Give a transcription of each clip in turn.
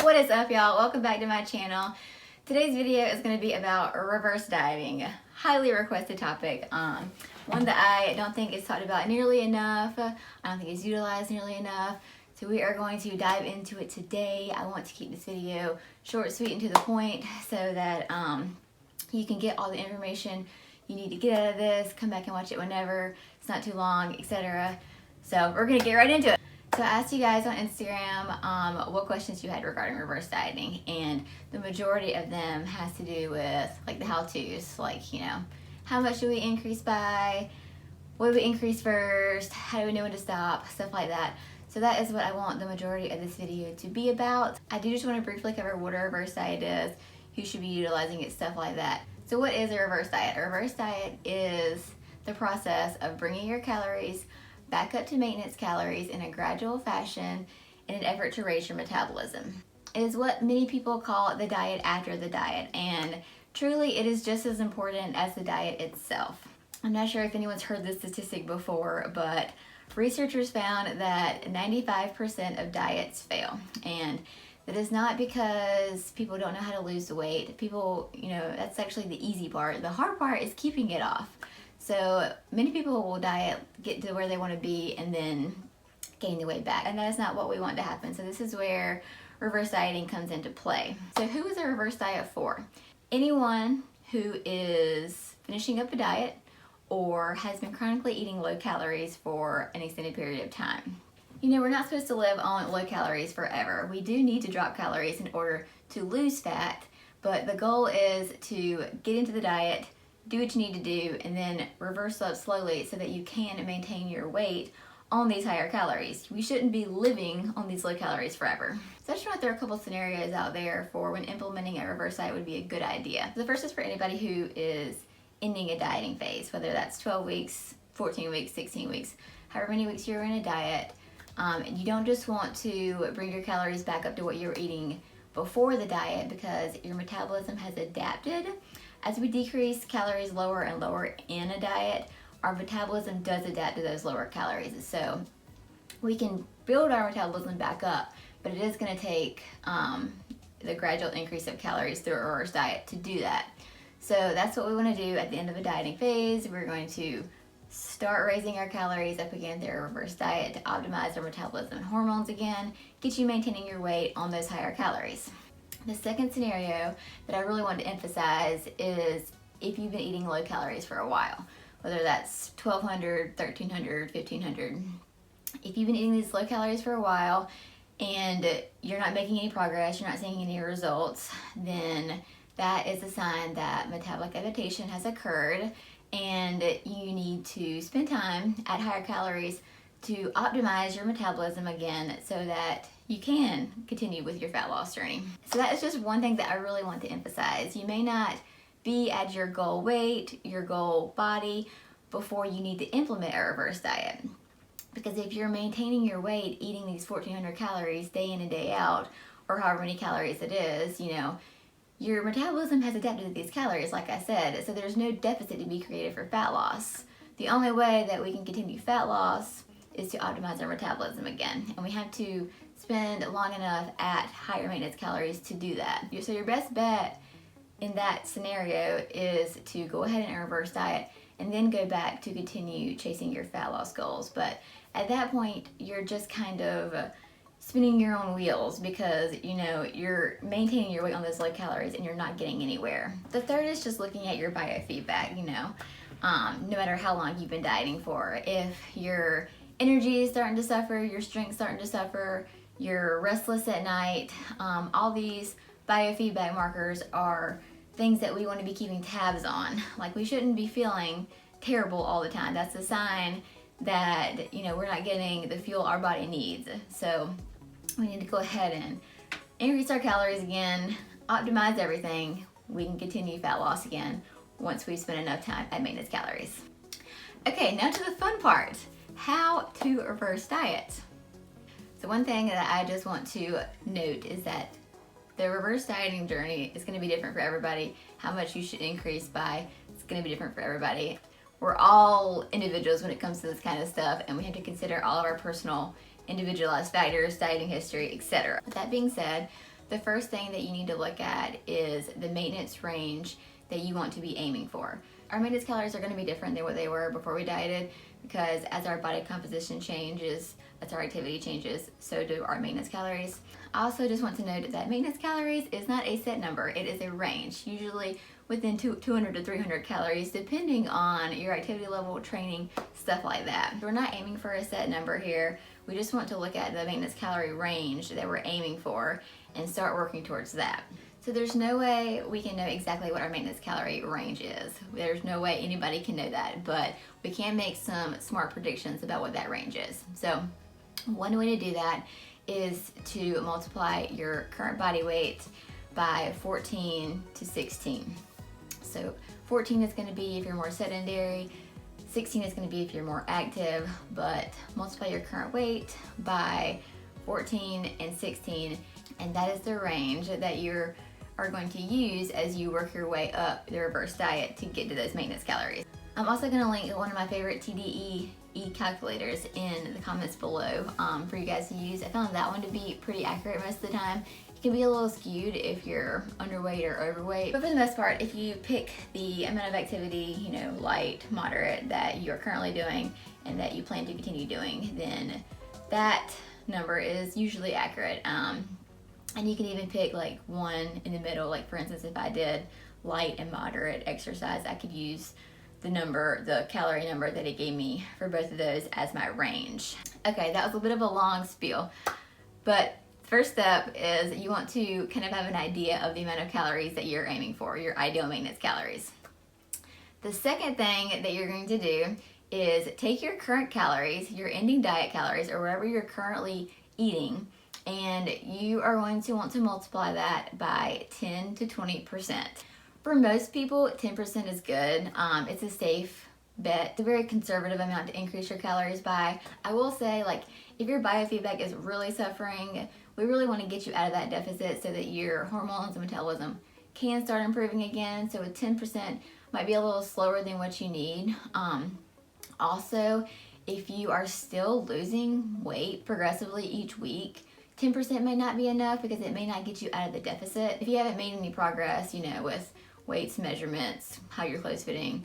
What is up, y'all? Welcome back to my channel. Today's video is going to be about reverse dieting, a highly requested topic, one that I don't think is talked about nearly enough. I don't think it's utilized nearly enough. So we are going to dive into it today. I want to keep this video short, sweet, and to the point so that you can get all the information you need to get out of this. Come back and watch it whenever. It's not too long, etc. So we're going to get right into it. So I asked you guys on Instagram what questions you had regarding reverse dieting, and the majority of them has to do with like the how-tos, like, you know, how much do we increase by, what do we increase first, how do we know when to stop, stuff like that. So that is what I want the majority of this video to be about. I do just want to briefly cover what a reverse diet is, who should be utilizing it, stuff like that. So what is a reverse diet? A reverse diet is the process of bringing your calories back up to maintenance calories in a gradual fashion in an effort to raise your metabolism. It is what many people call the diet after the diet, and truly it is just as important as the diet itself. I'm not sure if anyone's heard this statistic before, but researchers found that 95% of diets fail, and that is not because people don't know how to lose the weight. People, you know, that's actually the easy part. The hard part is keeping it off. So many people will diet, get to where they want to be, and then gain the weight back. And that is not what we want to happen. So this is where reverse dieting comes into play. So who is a reverse diet for? Anyone who is finishing up a diet or has been chronically eating low calories for an extended period of time. You know, we're not supposed to live on low calories forever. We do need to drop calories in order to lose fat, but the goal is to get into the diet, do what you need to do, and then reverse up slowly so that you can maintain your weight on these higher calories. We shouldn't be living on these low calories forever. So I just want to throw a couple scenarios out there for when implementing a reverse diet would be a good idea. The first is for anybody who is ending a dieting phase, whether that's 12 weeks, 14 weeks, 16 weeks, however many weeks you're in a diet. You don't just want to bring your calories back up to what you were eating before the diet, because your metabolism has adapted. As we decrease calories lower and lower in a diet, our metabolism does adapt to those lower calories. So we can build our metabolism back up, but it is going to take the gradual increase of calories through a reverse diet to do that. So that's what we want to do at the end of a dieting phase. We're going to start raising our calories up again through a reverse diet to optimize our metabolism and hormones again, get you maintaining your weight on those higher calories. The second scenario that I really want to emphasize is if you've been eating low calories for a while, whether that's 1200, 1300, 1500. If you've been eating these low calories for a while and you're not making any progress, you're not seeing any results, then that is a sign that metabolic adaptation has occurred, and you need to spend time at higher calories to optimize your metabolism again so that you can continue with your fat loss journey. So that is just one thing that I really want to emphasize. You may not be at your goal weight, your goal body, before you need to implement a reverse diet. Because if you're maintaining your weight eating these 1400 calories day in and day out, or however many calories it is, you know, your metabolism has adapted to these calories, like I said, so there's no deficit to be created for fat loss. The only way that we can continue fat loss is to optimize our metabolism again, and we have to spend long enough at higher maintenance calories to do that. So your best bet in that scenario is to go ahead and reverse diet and then go back to continue chasing your fat loss goals. But at that point, you're just kind of spinning your own wheels, because, you know, you're maintaining your weight on those low calories and you're not getting anywhere. The third is just looking at your biofeedback, you know, no matter how long you've been dieting for. If your energy is starting to suffer, your strength's starting to suffer, you're restless at night, all these biofeedback markers are things that we want to be keeping tabs on. Like, we shouldn't be feeling terrible all the time. That's a sign that, you know, we're not getting the fuel our body needs. So we need to go ahead and increase our calories again, optimize everything. We can continue fat loss again once we spend enough time at maintenance calories. Okay, now to the fun part. How to reverse diet. So one thing that I just want to note is that the reverse dieting journey is going to be different for everybody. How much you should increase by, it's going to be different for everybody. We're all individuals when it comes to this kind of stuff, and we have to consider all of our personal individualized factors, dieting history, etc. With that being said, the first thing that you need to look at is the maintenance range that you want to be aiming for. Our maintenance calories are going to be different than what they were before we dieted, because as our body composition changes, as our activity changes, so do our maintenance calories. I also just want to note that maintenance calories is not a set number, it is a range, usually within 200 to 300 calories, depending on your activity level, training, stuff like that. We're not aiming for a set number here. We just want to look at the maintenance calorie range that we're aiming for and start working towards that. So there's no way we can know exactly what our maintenance calorie range is. There's no way anybody can know that, but we can make some smart predictions about what that range is. So one way to do that is to multiply your current body weight by 14 to 16. So 14 is going to be if you're more sedentary, 16 is going to be if you're more active, but multiply your current weight by 14 and 16, and that is the range that you are going to use as you work your way up the reverse diet to get to those maintenance calories. I'm also going to link one of my favorite TDEE calculators in the comments below for you guys to use. I found that one to be pretty accurate most of the time. It can be a little skewed if you're underweight or overweight, but for the most part, if you pick the amount of activity, light, moderate, that you're currently doing and that you plan to continue doing, then that number is usually accurate. And you can even pick like one in the middle. Like for instance, if I did light and moderate exercise, I could use the calorie number that it gave me for both of those as my range. Okay, that was a bit of a long spiel, but first step is you want to kind of have an idea of the amount of calories that you're aiming for, your ideal maintenance calories. The second thing that you're going to do is take your current calories, your ending diet calories, or whatever you're currently eating, and you are going to want to multiply that by 10 to 20%. For most people, 10% is good. It's a safe bet. It's a very conservative amount to increase your calories by. I will say, if your biofeedback is really suffering, we really want to get you out of that deficit so that your hormones and metabolism can start improving again. So with 10% might be a little slower than what you need. Also, if you are still losing weight progressively each week, 10% may not be enough because it may not get you out of the deficit. If you haven't made any progress, with weights, measurements, how your clothes fitting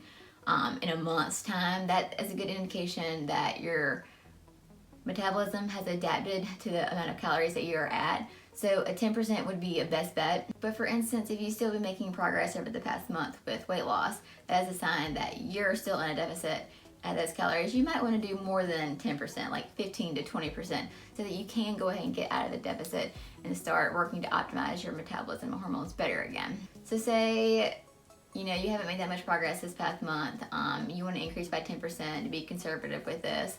in a month's time, that is a good indication that your metabolism has adapted to the amount of calories that you're at. So a 10% would be a best bet. But for instance, if you still been making progress over the past month with weight loss, that is a sign that you're still in a deficit at those calories. You might want to do more than 10%, like 15 to 20%, so that you can go ahead and get out of the deficit and start working to optimize your metabolism and hormones better again. So say, you haven't made that much progress this past month. You want to increase by 10% to be conservative with this.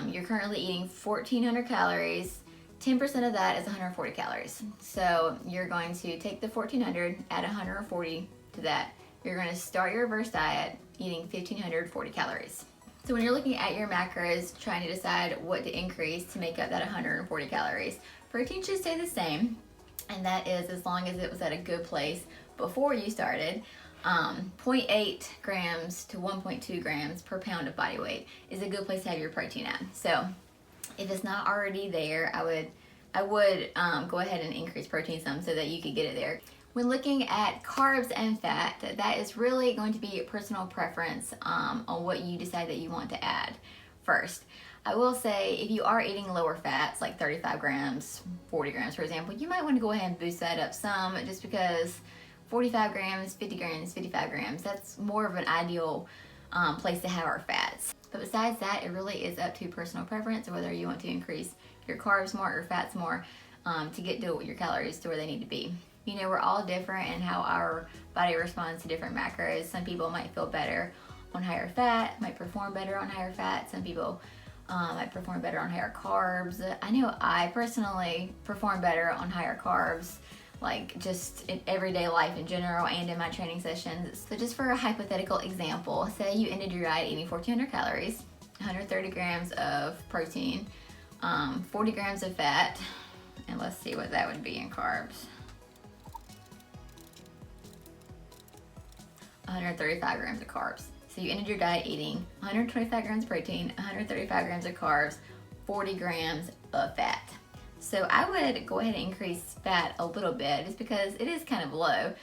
You're currently eating 1,400 calories. 10% of that is 140 calories. So you're going to take the 1,400, add 140 to that. You're going to start your reverse diet eating 1,540 calories. So when you're looking at your macros, trying to decide what to increase to make up that 140 calories, protein should stay the same, and that is as long as it was at a good place before you started. 0.8 grams to 1.2 grams per pound of body weight is a good place to have your protein at. So if it's not already there, I would go ahead and increase protein some so that you could get it there. When looking at carbs and fat, that is really going to be a personal preference on what you decide that you want to add first. I will say if you are eating lower fats, like 35 grams, 40 grams, for example, you might want to go ahead and boost that up some, just because 45 grams, 50 grams, 55 grams, that's more of an ideal place to have our fats. But besides that, it really is up to personal preference, whether you want to increase your carbs more or fats more to get to your calories to where they need to be. We're all different in how our body responds to different macros. Some people might feel better on higher fat, might perform better on higher fat. Some people might perform better on higher carbs. I know I personally perform better on higher carbs, like just in everyday life in general and in my training sessions. So just for a hypothetical example, say you ended your diet eating 1,400 calories, 130 grams of protein, 40 grams of fat, and let's see what that would be in carbs. 135 grams of carbs. So you ended your diet eating 125 grams of protein, 135 grams of carbs, 40 grams of fat. So I would go ahead and increase fat a little bit just because it is kind of low.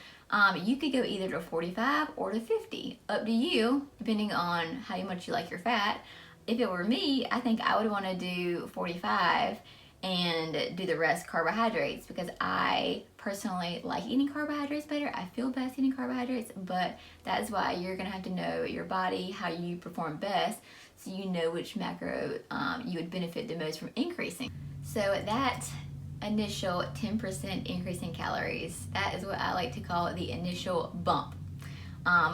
You could go either to 45 or to 50, up to you, depending on how much you like your fat. If it were me, I think I would want to do 45 and do the rest carbohydrates, because I personally like eating carbohydrates better. I feel best eating carbohydrates, but that is why you're gonna have to know your body, how you perform best, so you know which macro you would benefit the most from increasing. So that initial 10% increase in calories, that is what I like to call the initial bump.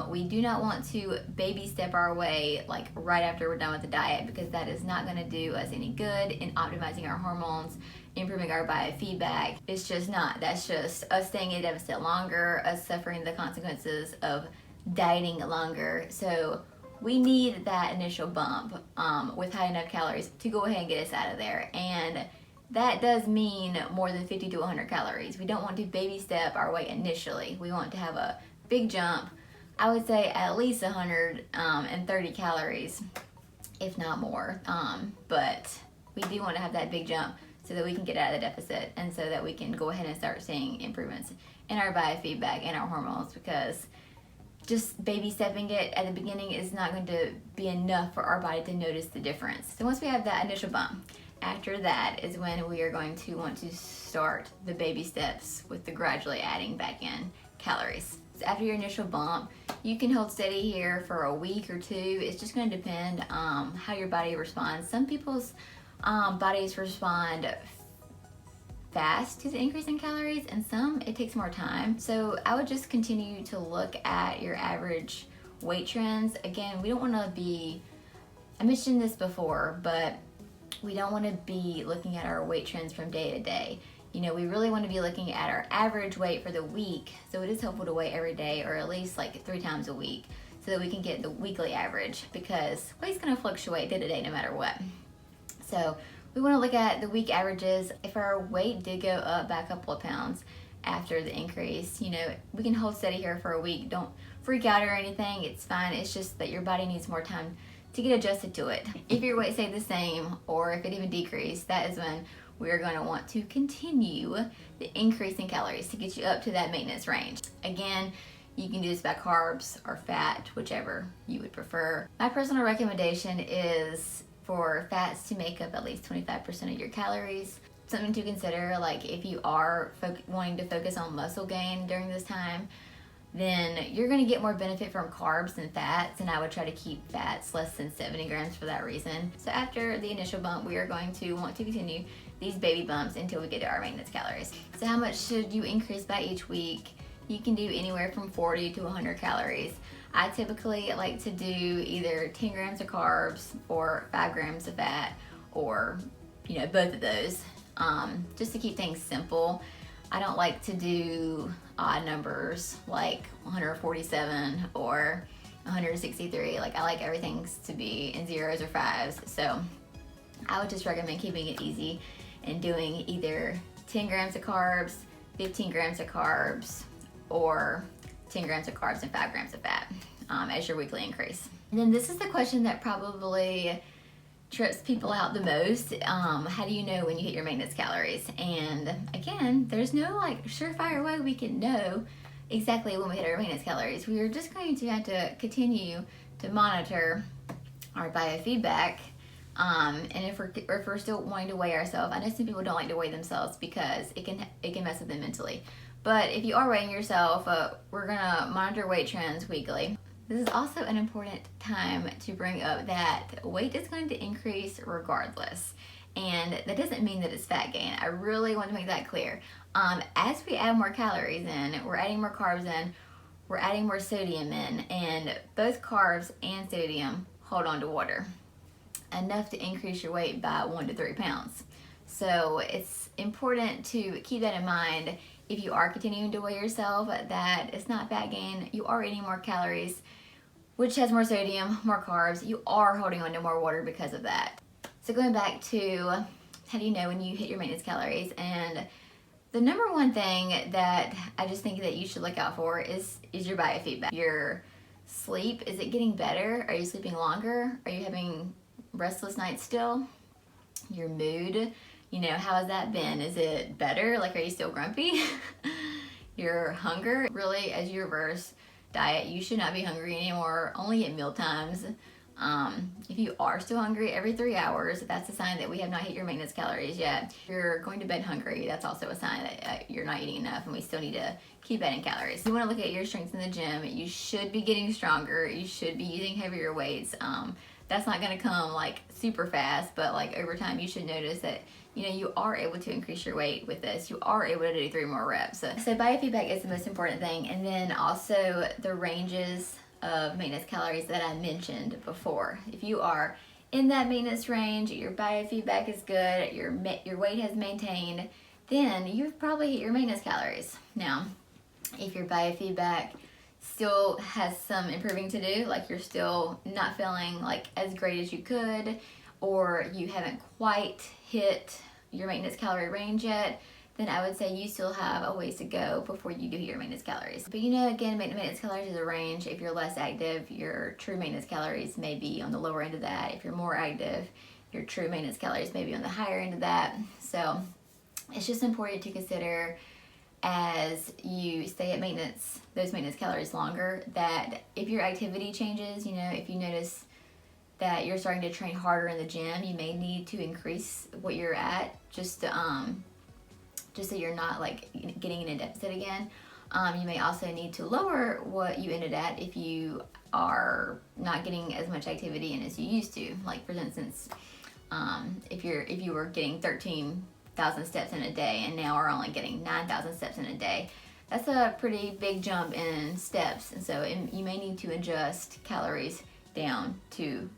We do not want to baby step our way like right after we're done with the diet, because that is not going to do us any good in optimizing our hormones, improving our biofeedback. It's just not. That's just us staying in a deficit longer, us suffering the consequences of dieting longer. So we need that initial bump with high enough calories to go ahead and get us out of there. And that does mean more than 50 to 100 calories. We don't want to baby step our way initially. We want to have a big jump. I would say at least 130 calories, if not more. But we do want to have that big jump so that we can get out of the deficit, and so that we can go ahead and start seeing improvements in our biofeedback and our hormones, because just baby stepping it at the beginning is not going to be enough for our body to notice the difference. So once we have that initial bump, after that is when we are going to want to start the baby steps with the gradually adding back in calories. So after your initial bump, you can hold steady here for a week or two. It's just going to depend how your body responds. Some people's bodies respond fast to the increase in calories, and some it takes more time. So I would just continue to look at your average weight trends. Again, we don't want to be, I mentioned this before, but we don't want to be looking at our weight trends from day to day. You know, we really want to be looking at our average weight for the week. So it is helpful to weigh every day, or at least like 3 times a week, so that we can get the weekly average, because weight's going to fluctuate day to day no matter what. So we want to look at the week averages. If our weight did go up by a couple of pounds after the increase, you know, we can hold steady here for a week. Don't freak out or anything. It's fine. It's just that your body needs more time to get adjusted to it. If your weight stayed the same, or if it even decreased, that is when we are going to want to continue the increase in calories to get you up to that maintenance range. Again, you can do this by carbs or fat, whichever you would prefer. My personal recommendation is for fats to make up at least 25% of your calories. Something to consider, like if you are wanting to focus on muscle gain during this time, then you're going to get more benefit from carbs than fats, and I would try to keep fats less than 70 grams for that reason. So after the initial bump, we are going to want to continue these baby bumps until we get to our maintenance calories. So how much should you increase by each week? You can do anywhere from 40 to 100 calories. I typically like to do either 10 grams of carbs or 5 grams of fat, or, you know, both of those, just to keep things simple. I don't like to do odd numbers like 147 or 163. Like, I like everything to be in zeros or fives. So I would just recommend keeping it easy and doing either 10 grams of carbs, 15 grams of carbs, or 10 grams of carbs and 5 grams of fat as your weekly increase. And then this is the question that probably trips people out the most. How do you know when you hit your maintenance calories? And again, there's no like surefire way we can know exactly when we hit our maintenance calories. We are just going to have to continue to monitor our biofeedback. And if we're still wanting to weigh ourselves, I know some people don't like to weigh themselves because it can mess with them mentally. But if you are weighing yourself, we're gonna monitor weight trends weekly. This is also an important time to bring up that weight is going to increase regardless. And that doesn't mean that it's fat gain. I really want to make that clear. As we add more calories in, we're adding more carbs in, we're adding more sodium in, and both carbs and sodium hold on to water, enough to increase your weight by 1 to 3 pounds. So it's important to keep that in mind if you are continuing to weigh yourself, that it's not fat gain. You are eating more calories, which has more sodium, more carbs. You are holding on to more water because of that. So going back to how do you know when you hit your maintenance calories, and the number one thing that I just think that you should look out for is your biofeedback. Your sleep, is it getting better? Are you sleeping longer? Are you having restless nights still? Your mood, You know, how has that been? Is it better? Like, are you still grumpy? Your hunger? Really, as you reverse diet, you should not be hungry anymore, only at meal times. If you are still hungry every 3 hours, that's a sign that we have not hit your maintenance calories yet. If you're going to bed hungry, that's also a sign that you're not eating enough and we still need to keep adding calories. If you want to look at your strengths in the gym, you should be getting stronger. You should be using heavier weights. That's not going to come like super fast, but like over time you should notice that you are able to increase your weight with this. You are able to do 3 more reps. So biofeedback is the most important thing, and then also the ranges of maintenance calories that I mentioned before. If you are in that maintenance range, your biofeedback is good, your weight has maintained, then you've probably hit your maintenance calories. Now, if your biofeedback still has some improving to do, like you're still not feeling like as great as you could, or you haven't quite hit your maintenance calorie range yet, then I would say you still have a ways to go before you do hit your maintenance calories. But again, maintenance calories is a range. If you're less active, your true maintenance calories may be on the lower end of that. If you're more active, your true maintenance calories may be on the higher end of that. So it's just important to consider as you stay at those maintenance calories longer, that if your activity changes, if you notice that you're starting to train harder in the gym, you may need to increase what you're at just so you're not like getting in a deficit again. You may also need to lower what you ended at if you are not getting as much activity in as you used to. Like for instance, if you were getting 13,000 steps in a day and now are only getting 9,000 steps in a day, that's a pretty big jump in steps, and so you may need to adjust calories down to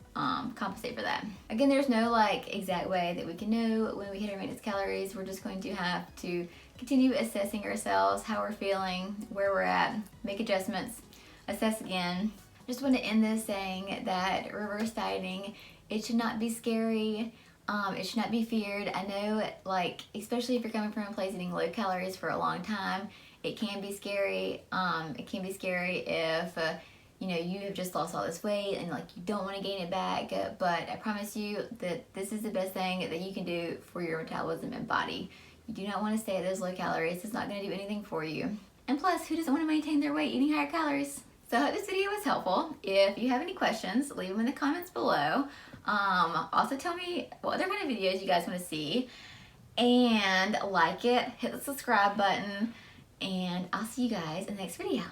compensate for that. Again, there's no like exact way that we can know when we hit our maintenance calories. We're just going to have to continue assessing ourselves, how we're feeling, where we're at, make adjustments, assess again. Just want to end this saying that reverse dieting, it should not be scary. It should not be feared. I know, like, especially if you're coming from a place eating low calories for a long time, it can be scary. It can be scary if you have just lost all this weight and like you don't want to gain it back, but I promise you that this is the best thing that you can do for your metabolism and body. You do not want to stay at those low calories. It's not going to do anything for you. And plus, who doesn't want to maintain their weight eating higher calories? So I hope this video was helpful. If you have any questions, leave them in the comments below. Also tell me what other kind of videos you guys want to see, and like it, hit the subscribe button, and I'll see you guys in the next video.